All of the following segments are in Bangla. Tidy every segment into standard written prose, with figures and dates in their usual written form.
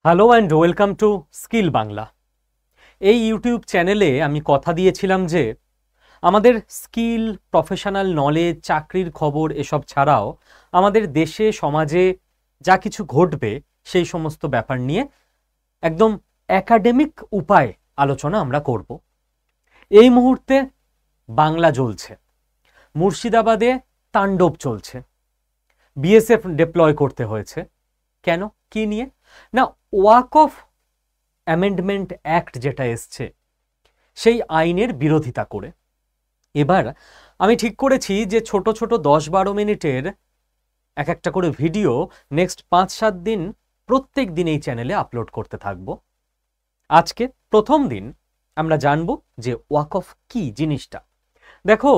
Hello and welcome to skill Bangla. এই ইউটিউব চ্যানেলে আমি কথা দিয়েছিলাম যে আমাদের স্কিল, প্রফেশনাল নলেজ, চাকরির খবর এসব ছাড়াও আমাদের দেশে সমাজে যা কিছু ঘটবে সেই সমস্ত ব্যাপার নিয়ে একদম একাডেমিক উপায়ে আলোচনা আমরা করব। এই মুহূর্তে বাংলা জ্বলছে, মুর্শিদাবাদে তাণ্ডব চলছে, বিএসএফ ডিপ্লয় করতে হয়েছে। কেন? কি নিয়ে? না, ওয়াক অফ অ্যামেন্ডমেন্ট অ্যাক্ট যেটা এসছে সেই আইনের বিরোধিতা করে। এবার আমি ঠিক করেছি যে ছোট ছোট 10-12 মিনিটের এক একটা করে ভিডিও নেক্সট 5-7 দিন প্রত্যেক দিন এই চ্যানেলে আপলোড করতে থাকব। আজকে প্রথম দিন আমরা জানব যে ওয়াক অফ কি জিনিসটা। দেখো,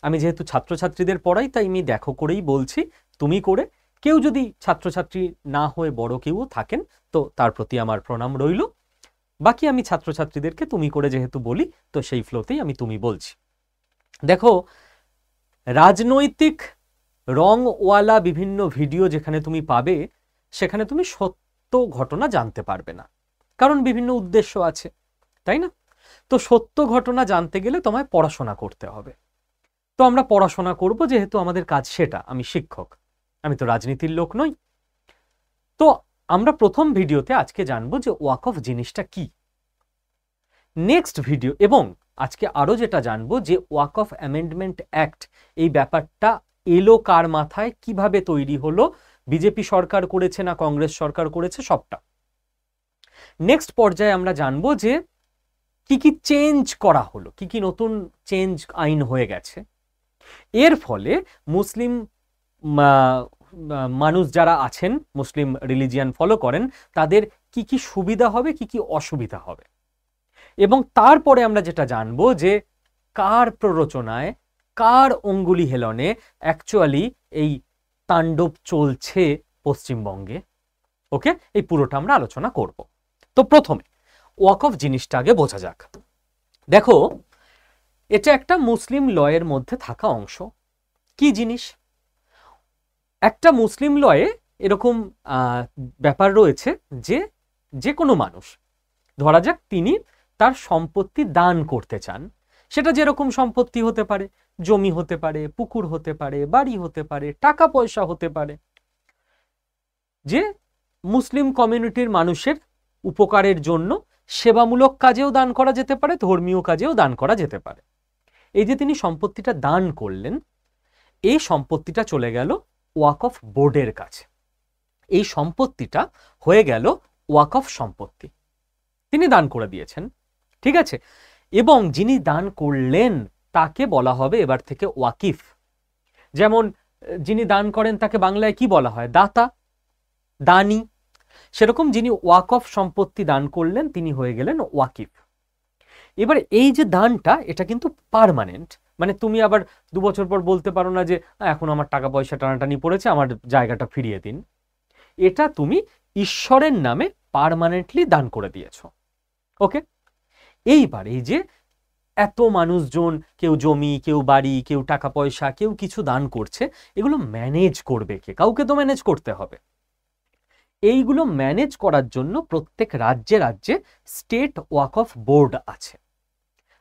আমি যেহেতু ছাত্রছাত্রীদের পড়াই তাই আমি দেখো করেই বলছি, তুমি করে। কেউ যদি ছাত্রছাত্রী না হয়ে বড় কেউ থাকেন তো তার প্রতি আমার প্রণাম রইল। বাকি আমি ছাত্রছাত্রীদেরকে তুমি করে যেহেতু বলি তো সেই ফ্লোতেই আমি তুমি বলছি। দেখো, রাজনৈতিক রংওয়ালা বিভিন্ন ভিডিও যেখানে তুমি পাবে সেখানে তুমি সত্য ঘটনা জানতে পারবে না, কারণ বিভিন্ন উদ্দেশ্য আছে, তাই না? তো সত্য ঘটনা জানতে গেলে তোমায় পড়াশোনা করতে হবে। তো আমরা পড়াশোনা করব, যেহেতু আমাদের কাজ সেটা। আমি শিক্ষক, আমি তো রাজনীতির লোক নই। তো আমরা প্রথম ভিডিওতে আজকে জানবো যে ওয়াক অফ জিনিসটা কি। নেক্সট ভিডিও এবং আজকে আরো যেটা জানবো যে ওয়াক অফ অ্যামেন্ডমেন্ট অ্যাক্ট এই ব্যাপারটা এলো কার মাথায়, কিভাবে তৈরি হলো, বিজেপি সরকার করেছে না কংগ্রেস সরকার করেছে, সবটা। নেক্সট পর্যায়ে আমরা জানবো যে কি কি চেঞ্জ করা হলো, কি কি নতুন চেঞ্জ আইন হয়ে গেছে। এর ফলে মুসলিম মানুষ যারা আছেন, মুসলিম রিলিজিয়ান ফলো করেন, তাদের কি কি সুবিধা হবে, কি কি অসুবিধা হবে। এবং তারপরে আমরা যেটা জানবো যে কার প্ররোচনায়, কার অঙ্গুলি হেলনে অ্যাকচুয়ালি এই তাণ্ডব চলছে পশ্চিমবঙ্গে। ওকে, এই পুরোটা আমরা আলোচনা করব। তো প্রথমে ওয়াক অফ জিনিসটা আগে বোঝা যাক। দেখো, এটা একটা মুসলিম লয়ের মধ্যে থাকা অংশ। কি জিনিস? একটা মুসলিম লয়ে এরকম ব্যাপার রয়েছে যে যে কোনো মানুষ, ধরা যাক তিনি তার সম্পত্তি দান করতে চান, সেটা যেরকম সম্পত্তি হতে পারে, জমি হতে পারে, পুকুর হতে পারে, বাড়ি হতে পারে, টাকা পয়সা হতে পারে, যে মুসলিম কমিউনিটির মানুষের উপকারের জন্য সেবামূলক কাজেও দান করা যেতে পারে, ধর্মীয় কাজেও দান করা যেতে পারে। এই যে তিনি সম্পত্তিটা দান করলেন, এই সম্পত্তিটা চলে গেল ওয়াক অফ বোর্ডের কাছে। এই সম্পত্তিটা হয়ে গেল ওয়াক অফ সম্পত্তি, তিনি দান করে দিয়েছেন, ঠিক আছে। এবং যিনি দান করলেন তাকে বলা হবে এবার থেকে ওয়াকিফ। যেমন যিনি দান করেন তাকে বাংলায় কি বলা হয়? দাতা, দানী। সেরকম যিনি ওয়াক অফ সম্পত্তি দান করলেন তিনি হয়ে গেলেন ওয়াকিফ। এবার এই যে দানটা, এটা কিন্তু পার্মানেন্ট, মানে তুমি আবার 2 বছর পর বলতে পারো না যে এখন আমার টাকা পয়সা টানাটানি পড়েছে, আমার জায়গাটা ফিরিয়ে দিন। এটা তুমি ঈশ্বরের নামে পার্মানেন্টলি দান করে দিয়েছ। ওকে, এইবার এই যে এত মানুষজন, কেউ জমি, কেউ বাড়ি, কেউ টাকা পয়সা, কেউ কিছু দান করছে, এগুলো ম্যানেজ করবে কে? কাউকে তো ম্যানেজ করতে হবে। এইগুলো ম্যানেজ করার জন্য প্রত্যেক রাজ্যে রাজ্যে স্টেট ওয়াক অফ বোর্ড আছে,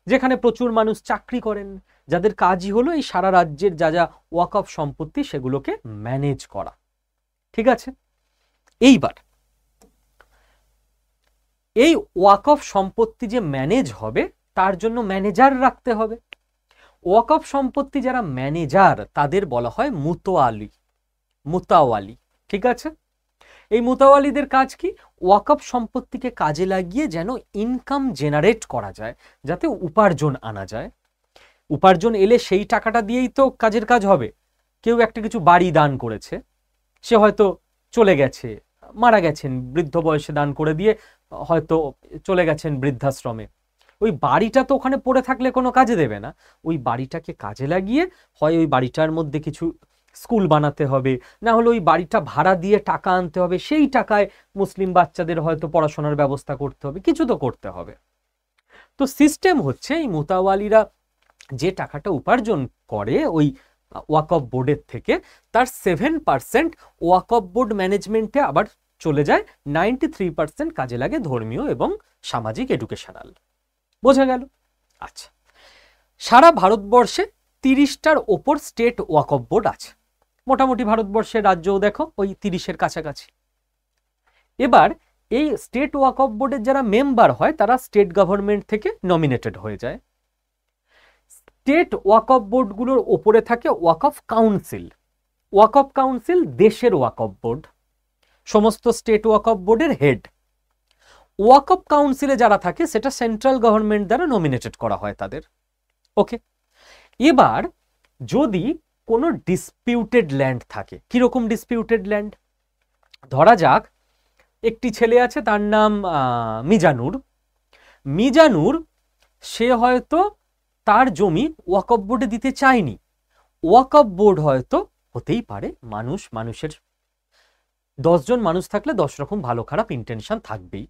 যেখানে প্রচুর মানুষ চাকরি করেন, যাদের কাজই হলো এই সারা রাজ্যের যা যা ওয়াক অফ সম্পত্তি সেগুলোকে ম্যানেজ করা, ঠিক আছে। এইবার এই ওয়াক অফ সম্পত্তি যে ম্যানেজ হবে তার জন্য ম্যানেজার রাখতে হবে। ওয়াক অফ সম্পত্তি যারা ম্যানেজার তাদের বলা হয় মুতাওয়ালি, ঠিক আছে। এই মুতাওয়ালিদের কাজ কি? ওয়াক অফ সম্পত্তিকে কাজে লাগিয়ে যেন ইনকাম জেনারেট করা যায়, যাতে উপার্জন আনা যায়। উপার্জন এলে সেই টাকাটা দিয়েই তো কাজের কাজ হবে। কেউ একটা কিছু বাড়ি দান করেছে, সে হয়তো চলে গেছে, মারা গেছেন, বৃদ্ধ বয়সে দান করে দিয়ে হয়তো চলে গেছেন বৃদ্ধাশ্রমে। ওই বাড়িটা তো ওখানে পড়ে থাকলে কোনো কাজে দেবে না। ওই বাড়িটাকে কাজে লাগিয়ে হয় ওই বাড়িটার মধ্যে কিছু স্কুল বানাতে হবে, না হলে ওই বাড়িটা ভাড়া দিয়ে টাকা আনতে হবে, সেই টাকায় মুসলিম বাচ্চাদের হয়তো পড়াশোনার ব্যবস্থা করতে হবে, কিছু তো করতে হবে। তো সিস্টেম হচ্ছে এই মুতাওয়ালিরা যে টাকাটা উপার্জন করে ওই ওয়াকফ বোর্ডের থেকে, তার 7% ওয়াকফ বোর্ড ম্যানেজমেন্টে আবার চলে যায় 93% কাজে লাগে ধর্মীয় এবং সামাজিক এডুকেশনাল। বোঝা গেল? আচ্ছা, সারা ভারতবর্ষে 30টার ওপর স্টেট ওয়াকফ বোর্ড আছে। মোটামুটি ভারতবর্ষের রাজ্যও দেখো ওই 30-এর কাছাকাছি। এবার এই স্টেট ওয়াকফ বোর্ডের যারা মেম্বার হয় তারা স্টেট গভর্নমেন্ট থেকে নমিনেটেড হয়ে যায়। স্টেট ওয়াকফ বোর্ডগুলোর ওপরে থাকে ওয়াকফ কাউন্সিল। ওয়াকফ কাউন্সিল দেশের ওয়াকফ বোর্ড, সমস্ত স্টেট ওয়াকফ বোর্ডের হেড। ওয়াকফ কাউন্সিলে যারা থাকে সেটা সেন্ট্রাল গভর্নমেন্ট দ্বারা নমিনেটেড করা হয় তাদের। ওকে, এবার যদি কোনো ডিসপিউটেড ল্যান্ড থাকে, কিরকম ডিসপিউটেড ল্যান্ড? ধরা যাক একটি ছেলে আছে, তার নাম মিজানুর। মিজানুর সে হয়তো তার জমি ওয়াকফ বোর্ডে দিতে চায়নি। ওয়াকফ বোর্ড হয়তো, হতেই পারে, মানুষের 10 জন মানুষ থাকলে 10 রকম ভালো খারাপ ইন্টেনশন থাকবেই।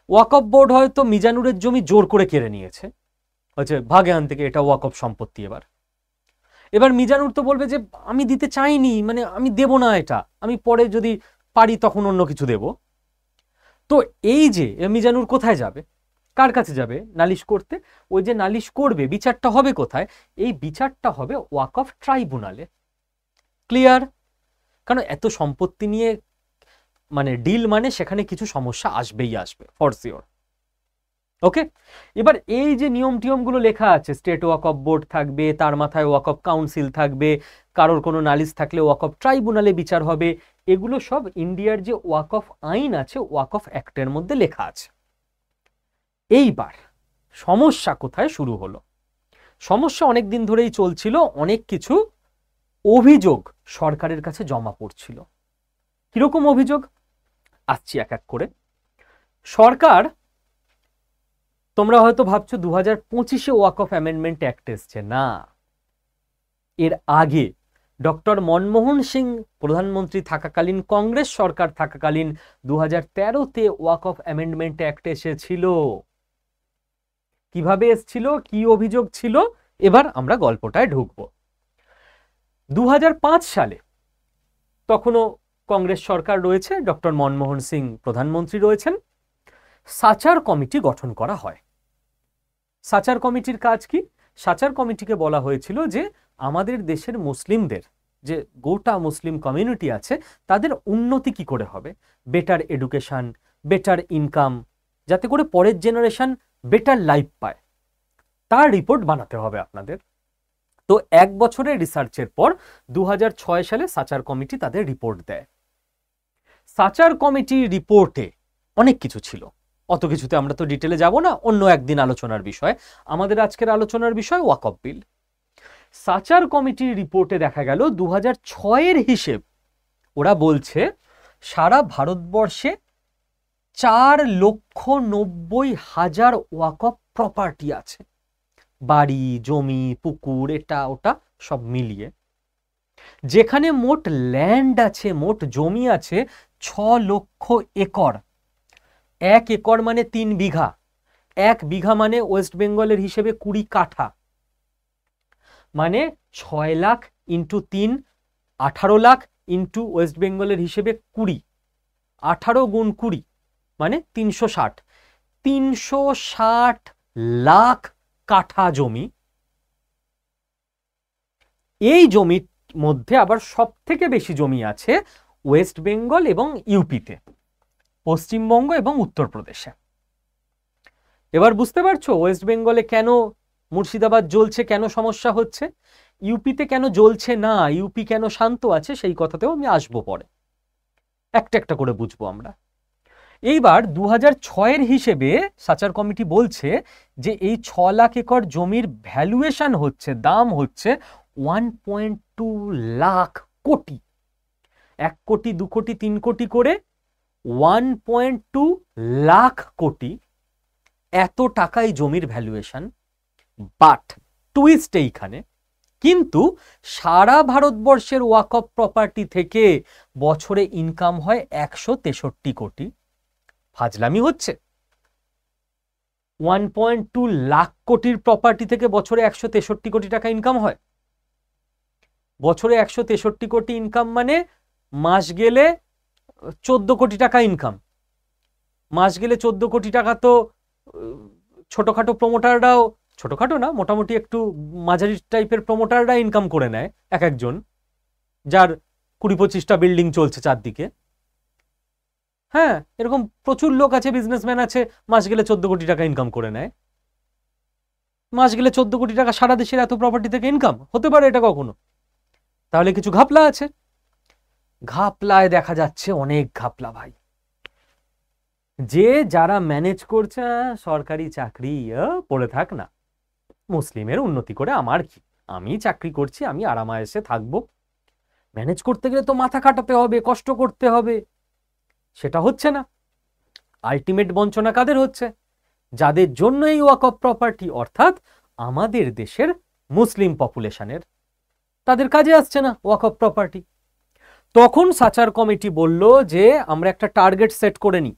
ওয়াকফ বোর্ড হয়তো মিজানুরের জমি জোর করে কেড়ে নিয়েছে, হচ্ছে ভাগে আন থেকে, এটা ওয়াকফ সম্পত্তি। এবার মিজানুর তো বলবে যে আমি দিতে চাইনি, মানে আমি দেব না, এটা আমি পরে যদি পারি তখন অন্য কিছু দেব। তো এই যে মিজানুর কোথায় যাবে, কার কাছে যাবে? নালিশ করতে। ওই যে নালিশ করবে, বিচারটা হবে কোথায়? এই বিচারটা হবে ওয়াকফ ট্রাইব্যুনালে। ক্লিয়ার? কারণ এত সম্পত্তি নিয়ে মানে ডিল, মানে সেখানে কিছু সমস্যা আসবেই আসবে, ফর শিওর। ওকে, এবার এই যে নিয়ম টিয়মগুলো লেখা আছে, স্টেট ওয়াকফ বোর্ড থাকবে, তার মাথায় ওয়াকফ কাউন্সিল থাকবে, কারোর কোনো নালিশ থাকলে ওয়াকফ ট্রাইব্যুনালে বিচার হবে, এগুলো সব ইন্ডিয়ার যে ওয়াকফ আইন আছে, ওয়াকফ অ্যাক্টের মধ্যে লেখা আছে। এইবার সমস্যা কোথায় শুরু হলো? সমস্যা অনেক দিন ধরেই চলছিল, অনেক কিছু অভিযোগ সরকারের কাছে জমা পড়ছিল। কিরকম অভিযোগ? আসছি এক এক করে। সরকার, তোমরা হয়তো ভাবছো 2025-এ ওয়াকফ অ্যামেন্ডমেন্ট অ্যাক্ট এসছে। না, এর আগে ডক্টর মনমোহন সিং প্রধানমন্ত্রী থাকাকালীন, কংগ্রেস সরকার থাকাকালীন 2013-তে ওয়াকফ অ্যামেন্ডমেন্ট অ্যাক্ট এসেছিল। কিভাবে এসেছিল, কি অভিযোগ ছিল, এবার আমরা গল্পটায় ঢুকবো। 2005 সালে, তখনও কংগ্রেস সরকার রয়েছে, ডক্টর মনমোহন সিং প্রধানমন্ত্রী রয়েছেন, সাচার কমিটি গঠন করা হয়। সাচার কমিটির কাজ কি? সাচার কমিটিকে বলা হয়েছিল যে আমাদের দেশের মুসলিমদের, যে গোটা মুসলিম কমিউনিটি আছে, তাদের উন্নতি কি করে হবে, বেটার এডুকেশন, বেটার ইনকাম, যাতে করে পরের জেনারেশন বেটার লাইফ পায়, তার রিপোর্ট বানাতে হবে আপনাদের। তো 1 বছরের রিসার্চের পর 2006 সালে সাচার কমিটি তাদের রিপোর্ট দেয়। সাচার কমিটির রিপোর্টে অনেক কিছু ছিল, অত কিছুতে আমরা তো ডিটেলে যাব না, অন্য একদিন আলোচনার বিষয়। আমাদের আজকের আলোচনার বিষয় ওয়াকফ বিল। সাচার কমিটির রিপোর্টে দেখা গেল 2006-এর হিসেব, ওরা বলছে সারা ভারতবর্ষে 4,90,000 ওয়াকফ প্রপার্টি আছে, বাড়ি, জমি, পুকুর, এটা ওটা সব মিলিয়ে। যেখানে মোট ল্যান্ড আছে, মোট জমি আছে 6 লক্ষ একর। 1 একর মানে 3 বিঘা, 1 বিঘা মানে ওয়েস্ট বেঙ্গলের হিসেবে 20 কাঠা, মানে 6 lakh into 3, 18 lakh into West বেঙ্গলের হিসেবে 20, 18 গুণ 20 মানে 360 লাখ কাঠা জমি। এই জমির মধ্যে আবার সব থেকে বেশি জমি আছে ওয়েস্ট বেঙ্গল এবং ইউপিতে, পশ্চিমবঙ্গ এবং উত্তরপ্রদেশে। এবার বুঝতে পারছো ওয়েস্ট বেঙ্গলে কেন মুর্শিদাবাদ জ্বলছে, কেন সমস্যা হচ্ছে, ইউপিতে কেন জ্বলছে না, ইউপি কেন শান্ত আছে, সেই কথাতেও আমি আসবো পরে, একটা একটা করে বুঝবো আমরা। এইবার 2006-এর হিসেবে সাচার কমিটি বলছে যে এই 6 লাখ একর জমির ভ্যালুয়েশন হচ্ছে, দাম হচ্ছে 1.2 লাখ কোটি। 1 কোটি, 2 কোটি, 3 কোটি করে 1.2 লাখ কোটি, এত টাকাই জমির ভ্যালুয়েশন। বাট টুইস্ট এইখানে, কিন্তু সারা ভারতবর্ষের ওয়াকফ প্রপার্টি থেকে বছরে ইনকাম হয় 163 কোটি। ফাজলামি হচ্ছে? 1.2 লাখ কোটির প্রপার্টি থেকে বছরে 163 কোটি টাকা ইনকাম হয়। বছরে 163 কোটি ইনকাম মানে মাস গেলে 14 কোটি টাকা ইনকাম, মাস গেলে 14 কোটি টাকা তো ছোটখাটো প্রমোটাররাও, ছোটখাটো না মোটামুটি একটু মাঝারি টাইপের প্রমোটাররা ইনকাম করে নেয় এক একজন, যার 20-25টা বিল্ডিং চলছে চারদিকে। হ্যাঁ, এরকম প্রচুর লোক আছে, বিজনেসম্যান আছে, মাস গেলে 14 কোটি টাকা ইনকাম করে নেয়। মাস গেলে 14 কোটি টাকা সারা দেশের এত প্রপার্টি থেকে ইনকাম হতে পারে এটা কখনো? তাহলে কিছু ঘাপলা আছে। ঘাপলায় দেখা যাচ্ছে অনেক ঘাপলা ভাই। যে যারা ম্যানেজ করছে সরকারি চাকরি পড়ে থাক না, মুসলিমের উন্নতি করে আমার কি, আমি চাকরি করছি, আমি আরামায়েশে থাকবো। ম্যানেজ করতে গেলে তো মাথা খাটাতে হবে, কষ্ট করতে হবে, সেটা হচ্ছে না। আলটিমেট বঞ্চনা কাদের হচ্ছে? যাদের জন্য এই ওয়াকফ প্রপার্টি, অর্থাৎ আমাদের দেশের মুসলিম পপুলেশনের, তাদের কাজে আসছে না ওয়াকফ প্রপার্টি। তখন সাচার কমিটি বলল যে আমরা একটা টার্গেট সেট করে নিই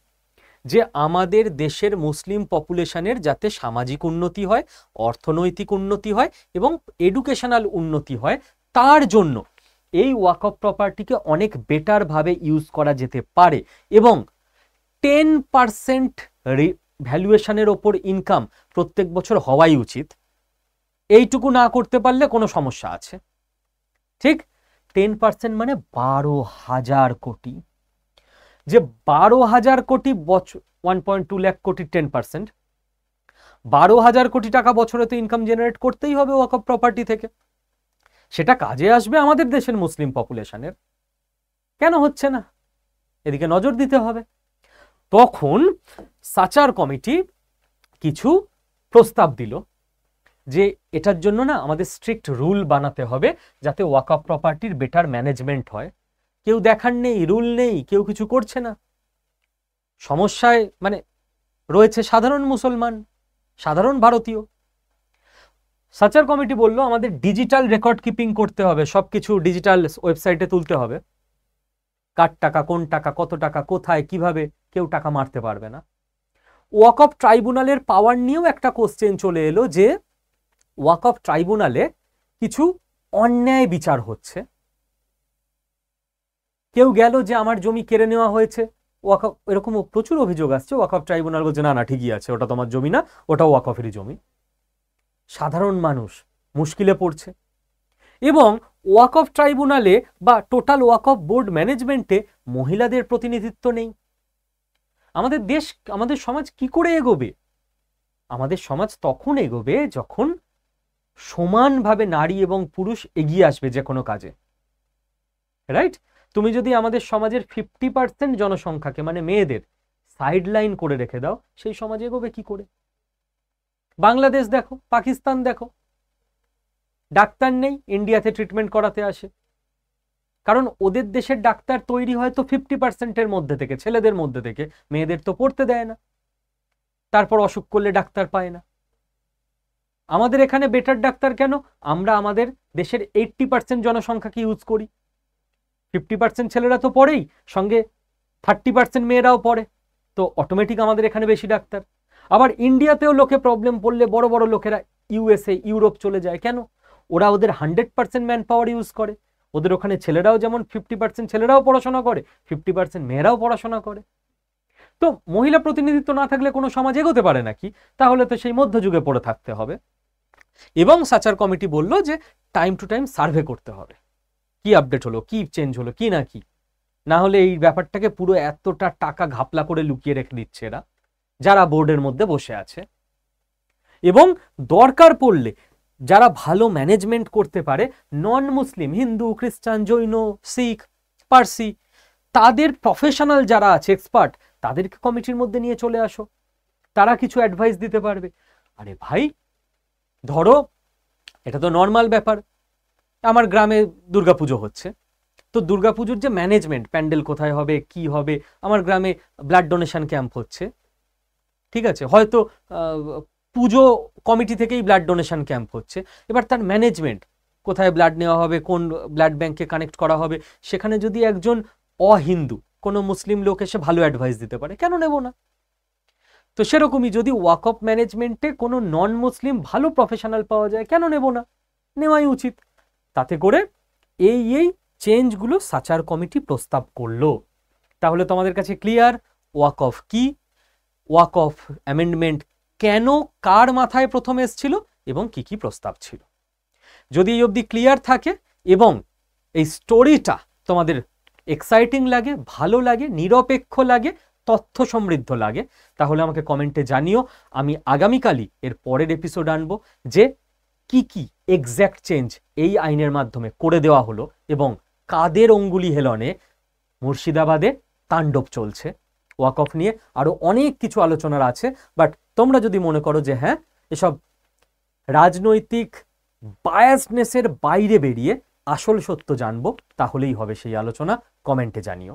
যে আমাদের দেশের মুসলিম পপুলেশনের যাতে সামাজিক উন্নতি হয়, অর্থনৈতিক উন্নতি হয় এবং এডুকেশনাল উন্নতি হয়, তার জন্য এই ওয়াকফ প্রপার্টিকে অনেক বেটার ভাবে ইউজ করা যেতে পারে এবং 10% ভ্যালুয়েশনের ওপর ইনকাম প্রত্যেক বছর হওয়াই উচিত। এইটুকু না করতে পারলে কোনো সমস্যা আছে। ঠিক 10% মানে 12,000 কোটি। যে 12,000 কোটি বছর, 1.2 লাখ কোটি 10%, 12,000 কোটি টাকা বছরে তো ইনকাম জেনারেট করতেই হবে ওয়াকফ প্রপার্টি থেকে। সেটা কাজে আসবে আমাদের দেশের মুসলিম পপুলেশনের। কেন হচ্ছে না? এদিকে নজর দিতে হবে। তখন সাচার কমিটি কিছু প্রস্তাব দিল যে এটার জন্য না আমাদের স্ট্রিক্ট রুল বানাতে হবে যাতে ওয়াকফ প্রপার্টির বেটার ম্যানেজমেন্ট হয়। কেউ দেখার নেই, রুল নেই, কেউ কিছু করছে না। সমস্যায় মানে রয়েছে সাধারণ মুসলমান, সাধারণ ভারতীয়। সাচার কমিটি বলল আমাদের ডিজিটাল রেকর্ড কিপিং করতে হবে, সবকিছু ডিজিটাল ওয়েবসাইটে তুলতে হবে। কার টাকা, কোন টাকা, কত টাকা, কোথায়, কিভাবে, কেউ টাকা মারতে পারবে না। ওয়াকফ ট্রাইব্যুনালের পাওয়ার নিয়েও একটা কোশ্চেন চলে এলো যে ওয়াকফ ট্রাইব্যুনালে কিছু অন্যায় বিচার হচ্ছে। কেউ গেল যে আমার জমি কেড়ে নেওয়া হয়েছে, ওয়াকফ, এরকম প্রচুর অভিযোগ আসছে। ওয়াকফ ট্রাইব্যুনাল বলছে না না ঠিকই আছে, ওটা তোমার জমি না, ওটা ওয়াকফেরই জমি। সাধারণ মানুষ মুশকিলে পড়ছে। এবং ওয়াকফ ট্রাইব্যুনালে বা টোটাল ওয়াকফ বোর্ড ম্যানেজমেন্টে মহিলাদের প্রতিনিধিত্ব নেই। আমাদের দেশ, আমাদের সমাজ কি করে এগোবে? আমাদের সমাজ তখন এগোবে যখন সমানভাবে নারী এবং পুরুষ এগিয়ে আসবে যে কোনো কাজে, রাইট? তুমি যদি আমাদের সমাজের 50% জনসংখ্যাকে মানে মেয়েদের সাইডলাইন করে রেখে দাও, সেই সমাজ এগোবে কি করে? বাংলাদেশ দেখো, পাকিস্তান দেখো, ডাক্তার নেই, ইন্ডিয়াতে ট্রিটমেন্ট করাতে আসে। কারণ ওদের দেশের ডাক্তার তৈরি হয় তো 50%-এর মধ্যে থেকে, ছেলেদের মধ্যে থেকে, মেয়েদের তো পড়তে দেয় না, তারপর অসুখ করলে ডাক্তার পায় না। আমাদের এখানে বেটার ডাক্তার কেন? আমরা আমাদের দেশের 80% জনসংখ্যাকে ইউজ করি। 50% ছেলেরা তো পড়েই, সঙ্গে 30% মেয়েরাও পড়ে, তো অটোমেটিক আমাদের এখানে বেশি ডাক্তার। আবার ইন্ডিয়াতেও লোকে প্রবলেম পড়লে বড় বড় লোকেরা ইউএসএ, ইউরোপ চলে যায়। কেন? ওরা ওদের 100% ম্যান পাওয়ার ইউজ করে। ওদের ওখানে ছেলেরাও যেমন 50% ছেলেরাও পড়াশোনা করে, 50% মেয়েরাও পড়াশোনা করে। তো মহিলা প্রতিনিধিত্ব না থাকলে কোনো সমাজ এগোতে পারে নাকি? তাহলে তো সেই মধ্যযুগে পড়ে থাকতে হবে। এবং সাচার কমিটি বলল যে টাইম টু টাইম সার্ভে করতে হবে, কি আপডেট হলো, কি চেঞ্জ হলো, কি না কি। না হলে এই ব্যাপারটাকে পুরো এতটা টাকা ঘাপলা করে লুকিয়ে রেখে দিচ্ছে এরা, যারা বোর্ডের মধ্যে বসে আছে। এবং দরকার পড়লে যারা ভালো ম্যানেজমেন্ট করতে পারে, নন মুসলিম, হিন্দু, খ্রিস্টান, জৈন, শিখ, পার্সি, তাদের প্রফেশনাল যারা আছে, এক্সপার্ট, তাদেরকে কমিটির মধ্যে নিয়ে চলে আসো, তারা কিছু অ্যাডভাইস দিতে পারবে। আরে ভাই, ধরো এটা তো নর্মাল ব্যাপার, আমার গ্রামে দুর্গাপুজো হচ্ছে, তো দুর্গাপুজোর যে ম্যানেজমেন্ট, প্যান্ডেল কোথায় হবে, কি হবে, আমার গ্রামে ব্লাড ডোনেশন ক্যাম্প হচ্ছে, ঠিক আছে, হয়তো পুজো কমিটি থেকেই ব্লাড ডোনেশন ক্যাম্প হচ্ছে। এবার তার ম্যানেজমেন্ট, কোথায় ব্লাড নেওয়া হবে, কোন ব্লাড ব্যাংকে কানেক্ট করা হবে, সেখানে যদি একজন অহিন্দু কোনো মুসলিম লোক এসে ভালো অ্যাডভাইস দিতে পারে, কেন নেব না? তো সেরকমই যদি ওয়াকফ ম্যানেজমেন্টে কোনো নন মুসলিম ভালো প্রফেশনাল পাওয়া যায়, কেন নেব না? নেওয়াই উচিত। তাতে করে এই চেঞ্জগুলো সাচার কমিটি প্রস্তাব করলো। তাহলে তোমাদের কাছে ক্লিয়ার ওয়াকফ কি, ওয়াকফ অ্যামেন্ডমেন্ট কেন, কার মাথায় প্রথম এসেছিল এবং কি কি প্রস্তাব ছিল। যদি এই অবধি ক্লিয়ার থাকে এবং এই স্টোরিটা তোমাদের এক্সাইটিং লাগে, ভালো লাগে, নিরপেক্ষ লাগে, তথ্য সমৃদ্ধ লাগে, তাহলে আমাকে কমেন্টে জানিও। আমি আগামীকালই এর পরের এপিসোড আনবো যে কি কি এক্স্যাক্ট চেঞ্জ এই আইনের মাধ্যমে করে দেওয়া হলো এবং কাদের অঙ্গুলি হেলনে মুর্শিদাবাদে তাণ্ডব চলছে। ওয়াকফ নিয়ে আরো অনেক কিছু আলোচনার আছে, বাট তোমরা যদি মনে করো যে হ্যাঁ এসব রাজনৈতিক বায়াসনেসের বাইরে বেরিয়ে আসল সত্য জানবো, তাহলেই হবে সেই আলোচনা। কমেন্টে জানিও।